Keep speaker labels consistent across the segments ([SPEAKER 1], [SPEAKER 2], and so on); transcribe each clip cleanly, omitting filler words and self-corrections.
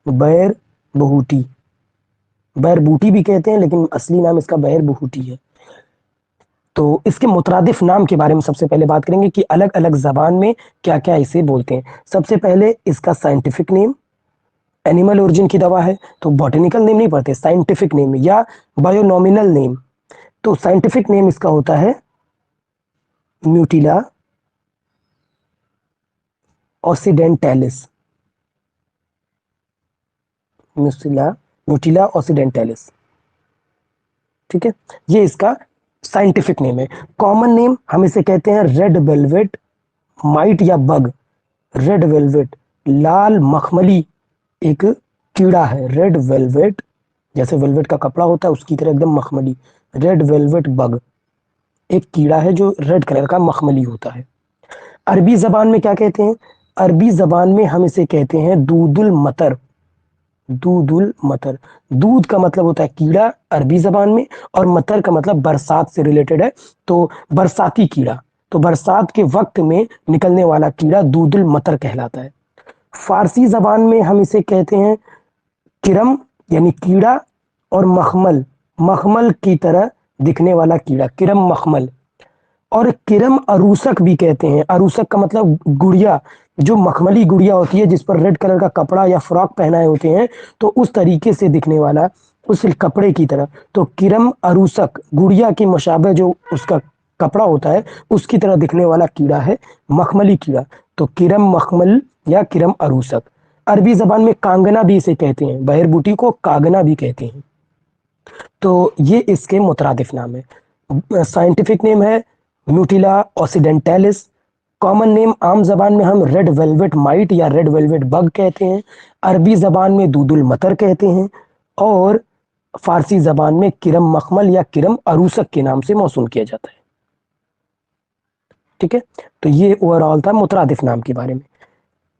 [SPEAKER 1] बैर बहूटी, बैर बूटी भी कहते हैं लेकिन असली नाम इसका बैर बहूटी है। तो इसके मुतरादिफ नाम के बारे में सबसे पहले बात करेंगे कि अलग अलग जबान में क्या क्या इसे बोलते हैं। सबसे पहले इसका साइंटिफिक नेम, एनिमल ओरिजिन की दवा है तो बॉटेनिकल नेम नहीं पढ़ते, साइंटिफिक नेम या बायोनॉमिनल नेम। तो साइंटिफिक नेम इसका होता है म्यूटिला ऑक्सीडेंटैलिस, म्यूटिला ऑक्सीडेंटैलिस। ठीक है, ये इसका साइंटिफिक नेम है। कॉमन नेम हम इसे कहते हैं रेड वेलवेट माइट या बग। रेड वेलवेट, लाल मखमली एक कीड़ा है। रेड वेलवेट, जैसे वेलवेट का कपड़ा होता है उसकी तरह एकदम मखमली। रेड वेलवेट बग एक कीड़ा है जो रेड कलर का मखमली होता है। अरबी जबान में क्या कहते हैं? अरबी जबान में हम इसे कहते हैं दूदुल मतर। दूदुल मतर, दूध का मतलब होता है कीड़ा अरबी जबान में, और मतर का मतलब बरसात से रिलेटेड है, तो बरसाती कीड़ा। तो बरसात के वक्त में निकलने वाला कीड़ा दूदुल मतर कहलाता है। फारसी जबान में हम इसे कहते हैं किरम यानी कीड़ा, और मखमल, मखमल की तरह दिखने वाला कीड़ा, किरम मखमल। और किरम अरूसक भी कहते हैं। अरूसक का मतलब गुड़िया, जो मखमली गुड़िया होती है जिस पर रेड कलर का कपड़ा या फ्रॉक पहनाए होते हैं, तो उस तरीके से दिखने वाला, उस कपड़े की तरह। तो किरम अरूसक, गुड़िया की मुशाबह जो उसका कपड़ा होता है उसकी तरह दिखने वाला कीड़ा है मखमली कीड़ा। तो किरम मखमल या किरम अरूसक। अरबी जबान में कांगना भी इसे कहते हैं, बहरबूटी को कागना भी कहते हैं। तो ये इसके मुतरादिफ नाम है। साइंटिफिक नेम है म्यूटिला ऑक्सीडेंटैलिस। कॉमन नेम आम जबान में हम रेड वेलवेट माइट या रेड वेलवेट बग कहते हैं। अरबी जबान में दूदुल मतर कहते हैं, और फारसी जबान में किरम मखमल या किरम अरूसक के नाम से मौसूम किया जाता है। ठीक है, तो ये ओवरऑल था मुतरादिफ नाम के बारे में।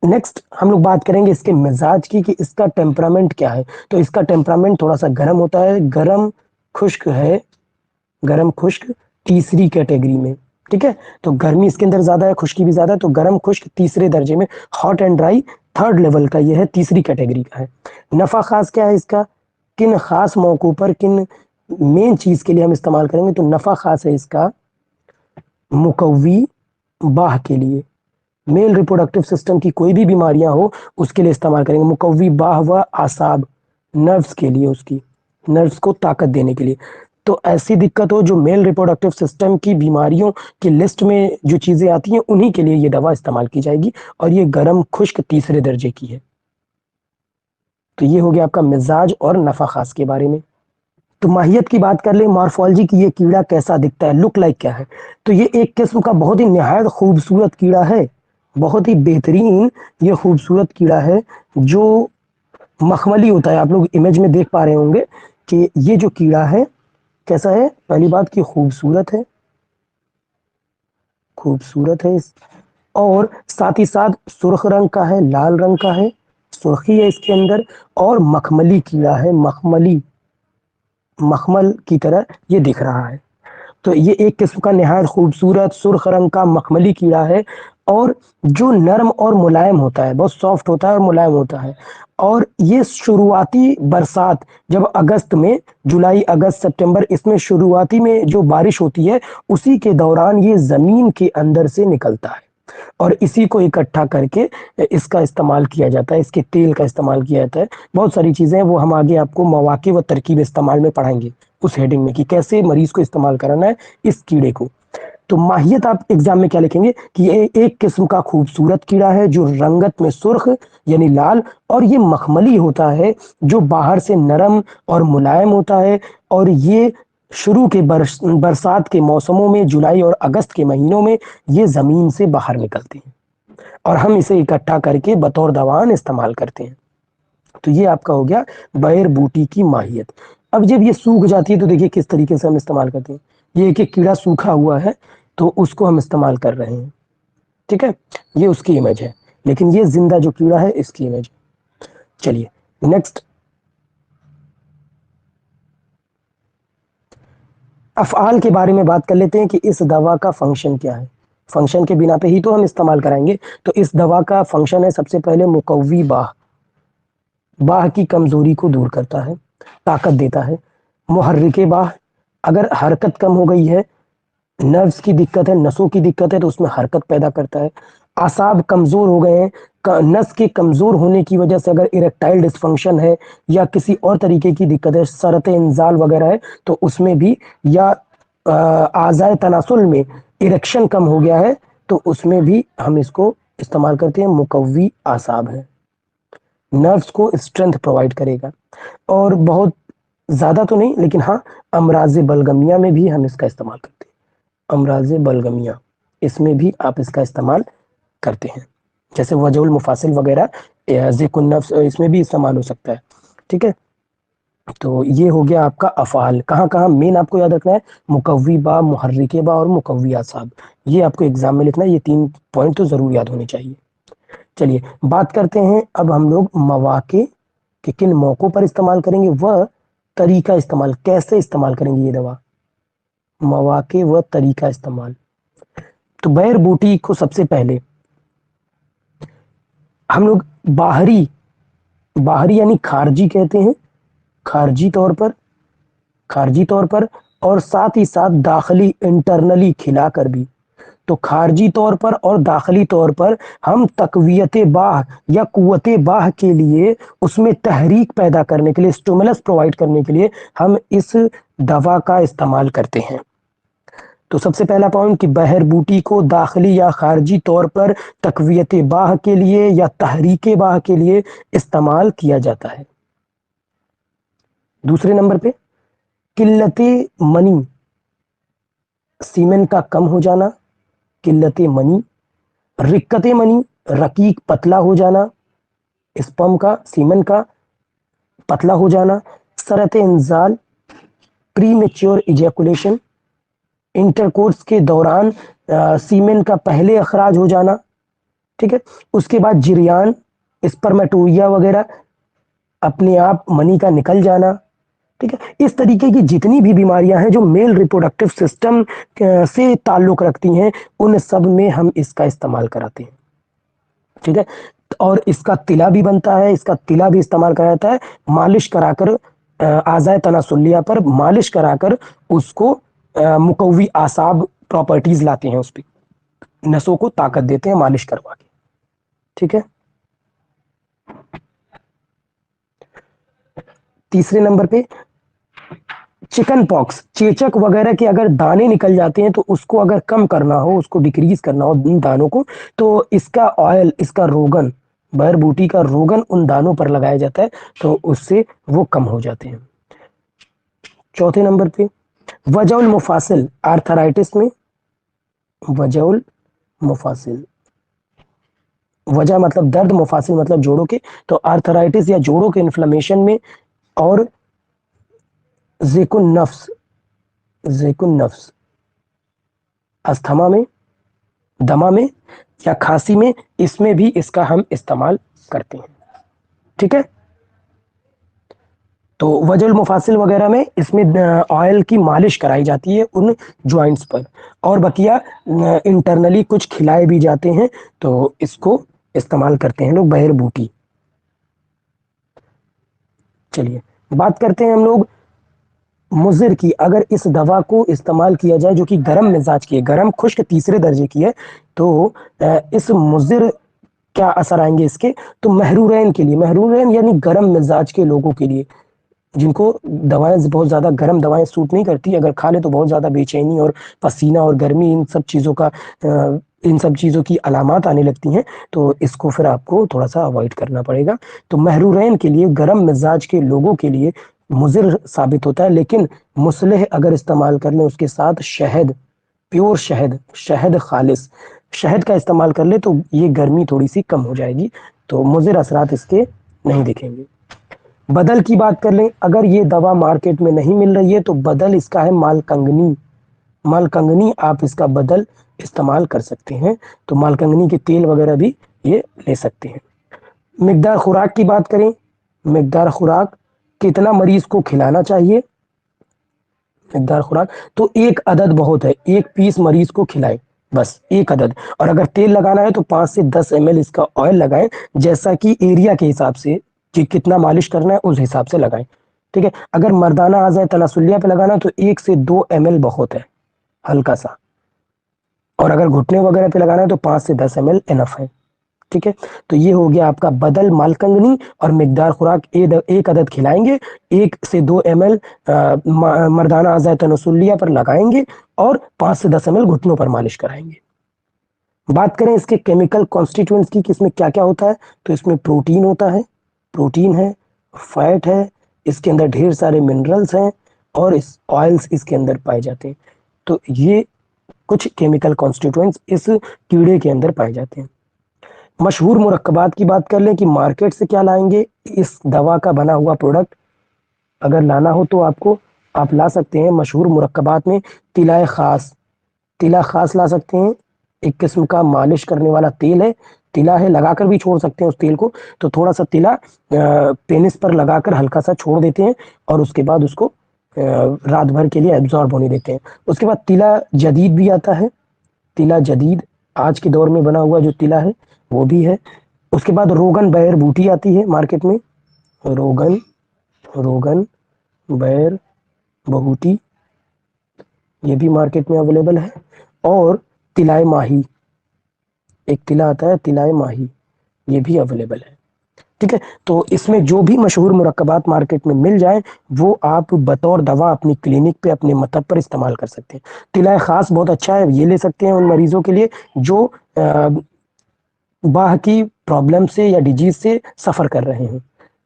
[SPEAKER 1] नेक्स्ट हम लोग बात करेंगे इसके मिजाज की, कि इसका टेम्परामेंट क्या है। तो इसका टेम्परामेंट थोड़ा सा गर्म होता है, गर्म खुश्क है, गर्म खुश्क तीसरी कैटेगरी में। ठीक है, तो गर्मी इसके अंदर ज्यादा है, खुश्की भी ज्यादा है, तो गर्म खुश्क तीसरे दर्जे में। Hot and dry third level का, ये है तीसरी कैटेगरी का है। नफा खास क्या है इसका, किन खास मौकों पर किन मेन चीज के लिए हम इस्तेमाल करेंगे, तो नफा खास है इसका मुकव्वी बाह के लिए। मेल रिप्रोडक्टिव सिस्टम की कोई भी बीमारियां हो उसके लिए इस्तेमाल करेंगे। मुकव्वी बाह व आसाब, नर्व्स के लिए, उसकी नर्व्स को ताकत देने के लिए। तो ऐसी दिक्कत हो जो मेल रिप्रोडक्टिव सिस्टम की बीमारियों की लिस्ट में जो चीजें आती हैं उन्हीं के लिए ये दवा इस्तेमाल की जाएगी, और ये गर्म खुश्क तीसरे दर्जे की है। तो ये हो गया आपका मिजाज और नफा खास के बारे में। तो माहियत की बात कर ले, मॉर्फोलॉजी की, ये कीड़ा कैसा दिखता है, लुक लाइक क्या है। तो ये एक किस्म का बहुत ही निहायत खूबसूरत कीड़ा है, बहुत ही बेहतरीन ये खूबसूरत कीड़ा है जो मखमली होता है। आप लोग इमेज में देख पा रहे होंगे कि ये जो कीड़ा है कैसा है। पहली बात कि खूबसूरत है, खूबसूरत है और साथ ही साथ सुर्ख रंग का है, लाल रंग का है, सुर्खी है इसके अंदर, और मखमली कीड़ा है, मखमली, मखमल की तरह ये दिख रहा है। तो ये एक किस्म का निहायत खूबसूरत सुर्ख रंग का मखमली कीड़ा है, और जो नर्म और मुलायम होता है, बहुत सॉफ्ट होता है और मुलायम होता है। और ये शुरुआती बरसात, जब अगस्त में, जुलाई अगस्त सितंबर, इसमें शुरुआती में जो बारिश होती है उसी के दौरान ये जमीन के अंदर से निकलता है, और इसी को इकट्ठा करके इसका इस्तेमाल किया जाता है, इसके तेल का इस्तेमाल किया जाता है। बहुत सारी चीज़ें हैं वो हम आगे आपको मवाक़े व तरकीब इस्तेमाल में पढ़ाएंगे उस हेडिंग में, कि कैसे मरीज को इस्तेमाल कराना है इस कीड़े को। तो माहियत आप एग्जाम में क्या लिखेंगे कि ये एक किस्म का खूबसूरत कीड़ा है जो रंगत में सुर्ख यानी लाल, और ये मखमली होता है जो बाहर से नरम और मुलायम होता है। और ये शुरू के बरसात के मौसमों में, जुलाई और अगस्त के महीनों में ये जमीन से बाहर निकलते हैं, और हम इसे इकट्ठा करके बतौर दवान इस्तेमाल करते हैं। तो ये आपका हो गया बैर बूटी की माहियत। अब जब ये सूख जाती है तो देखिए किस तरीके से हम इस्तेमाल करते हैं। ये एक एक कीड़ा सूखा हुआ है तो उसको हम इस्तेमाल कर रहे हैं। ठीक है, ये उसकी इमेज है, लेकिन ये जिंदा जो कीड़ा है इसकी इमेज। चलिए नेक्स्ट, अफ़आल के बारे में बात कर लेते हैं कि इस दवा का फंक्शन क्या है। फंक्शन के बिना पे ही तो हम इस्तेमाल कराएंगे। तो इस दवा का फंक्शन है सबसे पहले मुकव्वी बाह, बाह की कमजोरी को दूर करता है, ताकत देता है। मुहर्रिके बाह, अगर हरकत कम हो गई है, नर्व्स की दिक्कत है, नसों की दिक्कत है, तो उसमें हरकत पैदा करता है। आसाब कमजोर हो गए हैं, नस के कमजोर होने की वजह से अगर इरेक्टाइल डिस्फंक्शन है या किसी और तरीके की दिक्कत है, शरत इंजाल वगैरह है, तो उसमें भी, या आज़ाए तनासुल में इरेक्शन कम हो गया है, तो उसमें भी हम इसको इस्तेमाल करते हैं। मुकव्वी आसाब है, नर्व्स को स्ट्रेंथ प्रोवाइड करेगा। और बहुत ज़्यादा तो नहीं, लेकिन हाँ, अमराज बलगमिया में भी हम इसका इस्तेमाल करते हैं। अमराज बलगमिया, इसमें भी आप इसका इस्तेमाल करते हैं, जैसे वजहुल मुफासिल वगैरह, ज़िक्रुन नफ्स, इसमें भी इस्तेमाल हो सकता है। ठीक है, तो ये हो गया आपका अफ़ाल। कहाँ कहाँ मेन आपको याद रखना है, मुकव्वी बा, मुहर्रिके बा और मुकव्वी आसाब, ये आपको एग्जाम में लिखना है। ये 3 पॉइंट तो ज़रूर याद होने चाहिए। चलिए बात करते हैं अब हम लोग मौके के किन मौकों पर इस्तेमाल करेंगे, वह तरीका इस्तेमाल, कैसे इस्तेमाल करेंगे ये दवा, मौके व तरीका इस्तेमाल। तो बैर बूटी को सबसे पहले हम लोग बाहरी, बाहरी यानी खारजी कहते हैं, खारजी तौर पर, खारजी तौर पर, और साथ ही साथ दाखिली इंटरनली खिलाकर भी। तो खारजी तौर पर और दाखिली तौर पर हम तकवीयत बाह या कुव्वत बाह के लिए, उसमें तहरीक पैदा करने के लिए, स्टिमुलस प्रोवाइड करने के लिए हम इस दवा का इस्तेमाल करते हैं। तो सबसे पहला पॉइंट कि बहर बूटी को दाखिली या खारजी तौर पर तकवीयत बाह के लिए या तहरीक बाह के लिए इस्तेमाल किया जाता है। दूसरे नंबर पे किल्लते मनी, सीमेन का कम हो जाना, किल्लते मनी। रिक्कते मनी, रकीक पतला हो जाना, स्पर्म का, सीमेन का पतला हो जाना। सरत इंजाल, प्री मेच्योर इजैकुलेशन, इंटरकोर्स के दौरान सीमेन का पहले अखराज हो जाना। ठीक है, उसके बाद जिरियान, स्पर्मेटोरिया वगैरह, अपने आप मनी का निकल जाना। ठीक है, इस तरीके की जितनी भी बीमारियां हैं जो मेल रिप्रोडक्टिव सिस्टम से ताल्लुक रखती हैं, उन सब में हम इसका इस्तेमाल कराते हैं। ठीक है, और इसका तिला भी बनता है, इसका तिला भी इस्तेमाल करा जाता है, मालिश कराकर, आज़ाए तनासुलिया पर मालिश कराकर उसको मुकव्वी आसाब प्रॉपर्टीज लाते हैं, उस पर नसों को ताकत देते हैं मालिश करवा के। ठीक है, तीसरे नंबर पे चिकन पॉक्स, चेचक वगैरह के अगर दाने निकल जाते हैं, तो उसको अगर कम करना हो, उसको डिक्रीज करना हो इन दानों को, तो इसका ऑयल, इसका रोगन, बैर बूटी का रोगन उन दानों पर लगाया जाता है, तो उससे वो कम हो जाते हैं। चौथे नंबर पे वजउल मुफासिल, आर्थराइटिस में वजउल मुफासिल, वजह मतलब दर्द, मुफासिल मतलब जोड़ों के, तो आर्थराइटिस या जोड़ों के इन्फ्लेमेशन में, और ज़िकुन नफ्स, ज़िकुन नफ्स, अस्थमा में, दमा में या खांसी में, इसमें भी इसका हम इस्तेमाल करते हैं। ठीक है, तो वजल मुफासिल वगैरह में इसमें ऑयल की मालिश कराई जाती है उन जॉइंट्स पर, और बकिया इंटरनली कुछ खिलाए भी जाते हैं, तो इसको इस्तेमाल करते हैं लोग बहर बूटी। चलिए बात करते हैं हम लोग मुज़िर की। अगर इस दवा को इस्तेमाल किया जाए जो कि गर्म मिजाज की है, गर्म खुश्क तीसरे दर्जे की है, तो इस मुज़िर क्या असर आएंगे इसके, तो महरूरैन के लिए, महरूरैन यानी गर्म मिजाज के लोगों के लिए, जिनको दवाएं बहुत ज़्यादा गर्म दवाएं सूट नहीं करती, अगर खा ले तो बहुत ज़्यादा बेचैनी और पसीना और गर्मी, इन सब चीज़ों का, इन सब चीज़ों की अलामात आने लगती हैं, तो इसको फिर आपको थोड़ा सा अवॉइड करना पड़ेगा। तो महरूरैन के लिए, गर्म मिजाज के लोगों के लिए मुज़िर साबित होता है, लेकिन मुसलह अगर इस्तेमाल कर लें उसके साथ शहद, प्योर शहद, शहद खालिस शहद का इस्तेमाल कर ले, तो ये गर्मी थोड़ी सी कम हो जाएगी, तो मुज़िर असरात इसके नहीं दिखेंगे। बदल की बात कर लें, अगर ये दवा मार्केट में नहीं मिल रही है, तो बदल इसका है मालकंगनी, मालकंगनी आप इसका बदल इस्तेमाल कर सकते हैं, तो मालकंगनी के तेल वगैरह भी ये ले सकते हैं। मिकदार खुराक की बात करें, मिकदार खुराक कितना मरीज को खिलाना चाहिए, मिकदार खुराक तो एक अदद बहुत है, एक पीस मरीज को खिलाएं, बस एक अदद। और अगर तेल लगाना है तो 5 से 10 ml इसका ऑयल लगाएं, जैसा कि एरिया के हिसाब से کہ کتنا مالش کرنا ہے اس حساب سے لگائیں، ٹھیک ہے۔ اگر مردانہ اعضاء تناسلیہ پہ لگانا تو 1 سے 2 ml بہت ہے، ہلکا سا، اور اگر گھٹنے وغیرہ پہ لگانا ہے تو 5 سے 10 ml انف ہے، ٹھیک ہے۔ تو یہ ہو گیا آپ کا بدل مالکنگنی اور مقدار خوراک 1 عدد کھلائیں گے، 1 سے 2 ml مردانہ اعضاء تناسلیہ پر لگائیں گے اور 5 سے 10 ml گھٹنوں پر مالش کرائیں گے۔ بات کریں اس کے کیمیکل کانسٹیٹوئنٹس کی کہ اس میں کیا کیا ہوتا ہے، تو اس میں پروٹین ہوتا ہے، پروٹین ہے، فیٹ ہے، اس کے اندر ڈھیر سارے منرلز ہیں اور آئلز اس کے اندر پائے جاتے ہیں۔ تو یہ کچھ کیمیکل کانسٹیٹوئنٹس اس کیڑے کے اندر پائے جاتے ہیں۔ مشہور مرکبات کی بات کر لیں کہ مارکیٹ سے کیا لائیں گے، اس دوا کا بنا ہوا پروڈکٹ اگر لانا ہو تو آپ لا سکتے ہیں۔ مشہور مرکبات میں طلائے خاص، طلا خاص لا سکتے ہیں، ایک قسم کا مالش کرنے والا تیل ہے، طلا ہے، لگا کر بھی چھوڑ سکتے ہیں اس تیل کو، تو تھوڑا سا طلا پینس پر لگا کر ہلکا سا چھوڑ دیتے ہیں اور اس کے بعد اس کو رات بھر کے لیے ایبزارب ہونے دیتے ہیں۔ اس کے بعد طلا جدید بھی آتا ہے، طلا جدید آج کے دور میں بنا ہوا جو طلا ہے وہ بھی ہے۔ اس کے بعد روگن بیر بوٹی آتی ہے مارکیٹ میں، روگن بیر بہوٹی، یہ بھی مارکیٹ میں اویلیبل ہے۔ اور طلائے ماہی، ایک طلا آتا ہے طلائے ماہی، یہ بھی اویلیبل ہے، ٹھیک ہے۔ تو اس میں جو بھی مشہور مرکبات مارکیٹ میں مل جائیں وہ آپ بطور دوا اپنی کلینک پہ اپنے مطب پر استعمال کر سکتے ہیں۔ طلائے خاص بہت اچھا ہے، یہ لے سکتے ہیں ان مریضوں کے لیے جو باہ کی پرابلم سے یا ڈیزیز سے سفر کر رہے ہیں،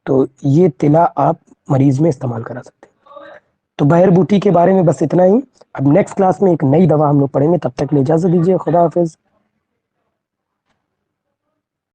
[SPEAKER 1] تو یہ طلا آپ مریض میں استعمال کرا سکتے ہیں۔ تو بیر بوٹی کے بارے میں بس اتنا ہی۔ اب نیکسٹ کلاس میں ایک نئی دوا ہم لوگ پڑھیں گے، تب تک کے لیے اجازت دیجیے، خدا حافظ۔